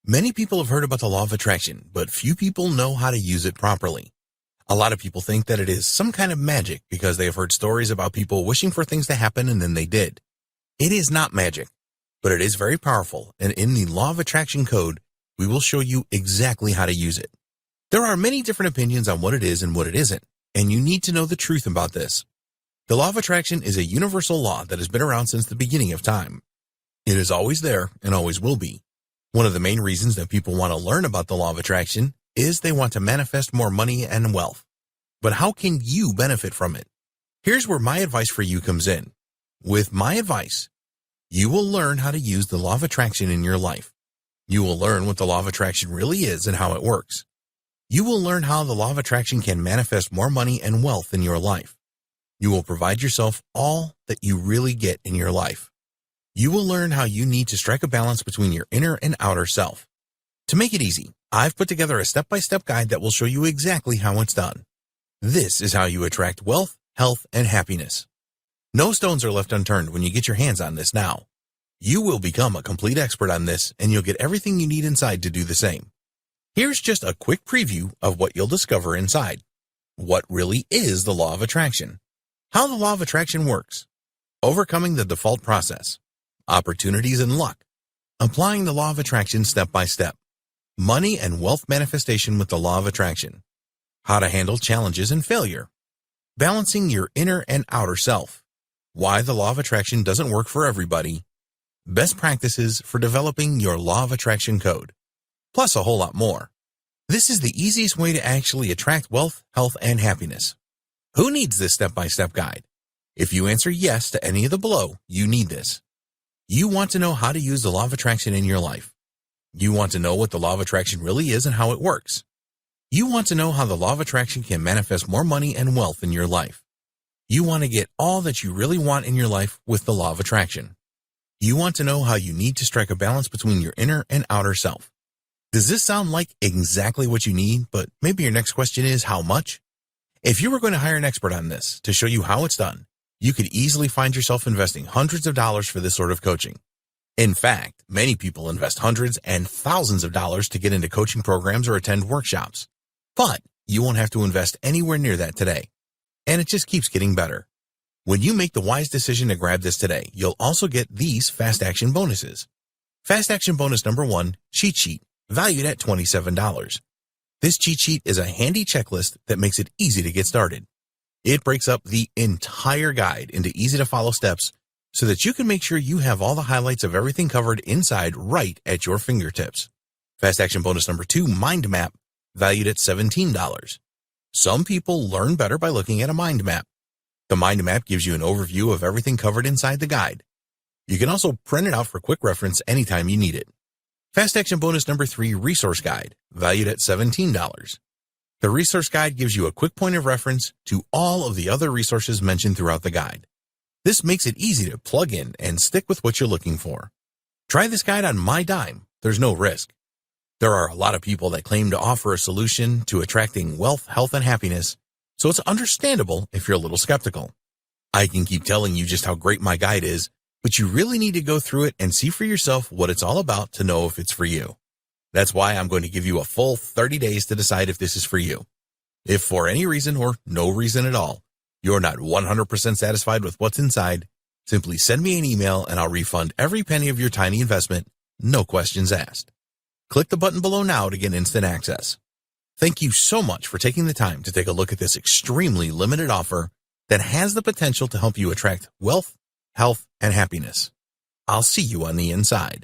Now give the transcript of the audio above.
Many people have heard about the law of attraction, but few people know how to use it properly. A lot of people think that it is some kind of magic because they have heard stories about people wishing for things to happen and then they did. It is not magic, but it is very powerful, and in the law of attraction code, we will show you exactly how to use it. There are many different opinions on what it is and what it isn't, and you need to know the truth about this. The law of attraction is a universal law that has been around since the beginning of time. It is always there and always will be. One of the main reasons that people want to learn about the law of attraction is they want to manifest more money and wealth. But how can you benefit from it? Here's where my advice for you comes in. With my advice, you will learn how to use the law of attraction in your life. You will learn what the law of attraction really is and how it works. You will learn how the law of attraction can manifest more money and wealth in your life. You will provide yourself all that you really get in your life. You will learn how you need to strike a balance between your inner and outer self. To make it easy, I've put together a step-by-step guide that will show you exactly how it's done. This is how you attract wealth, health, and happiness. No stones are left unturned when you get your hands on this now. You will become a complete expert on this, and you'll get everything you need inside to do the same. Here's just a quick preview of what you'll discover inside. What really is the law of attraction? How the law of attraction works. Overcoming the default process. Opportunities and luck. Applying the law of attraction step by step. Money and wealth manifestation with the law of attraction. How to handle challenges and failure. Balancing your inner and outer self. Why the law of attraction doesn't work for everybody. Best practices for developing your law of attraction code. Plus a whole lot more. This is the easiest way to actually attract wealth, health, and happiness. Who needs this step-by-step guide? If you answer yes to any of the below, you need this. You want to know how to use the law of attraction in your life. You want to know what the law of attraction really is and how it works. You want to know how the law of attraction can manifest more money and wealth in your life. You want to get all that you really want in your life with the law of attraction. You want to know how you need to strike a balance between your inner and outer self. Does this sound like exactly what you need, but maybe your next question is how much? If you were going to hire an expert on this to show you how it's done, you could easily find yourself investing hundreds of dollars for this sort of coaching. In fact, many people invest hundreds and thousands of dollars to get into coaching programs or attend workshops. But you won't have to invest anywhere near that today. And it just keeps getting better. When you make the wise decision to grab this today, you'll also get these fast action bonuses. Fast action bonus number 1, cheat sheet, valued at $27. This cheat sheet is a handy checklist that makes it easy to get started. It breaks up the entire guide into easy-to-follow steps so that you can make sure you have all the highlights of everything covered inside right at your fingertips. Fast action bonus number 2, mind map, valued at $17. Some people learn better by looking at a mind map. The mind map gives you an overview of everything covered inside the guide. You can also print it out for quick reference anytime you need it. Fast action bonus number 3, resource guide, valued at $17. The resource guide gives you a quick point of reference to all of the other resources mentioned throughout the guide. This makes it easy to plug in and stick with what you're looking for. Try this guide on my dime. There's no risk. There are a lot of people that claim to offer a solution to attracting wealth, health, and happiness, so it's understandable if you're a little skeptical. I can keep telling you just how great my guide is, but you really need to go through it and see for yourself what it's all about to know if it's for you. That's why I'm going to give you a full 30 days to decide if this is for you. If for any reason or no reason at all, you're not 100% satisfied with what's inside, simply send me an email and I'll refund every penny of your tiny investment, no questions asked. Click the button below now to get instant access. Thank you so much for taking the time to take a look at this extremely limited offer that has the potential to help you attract wealth, health, and happiness. I'll see you on the inside.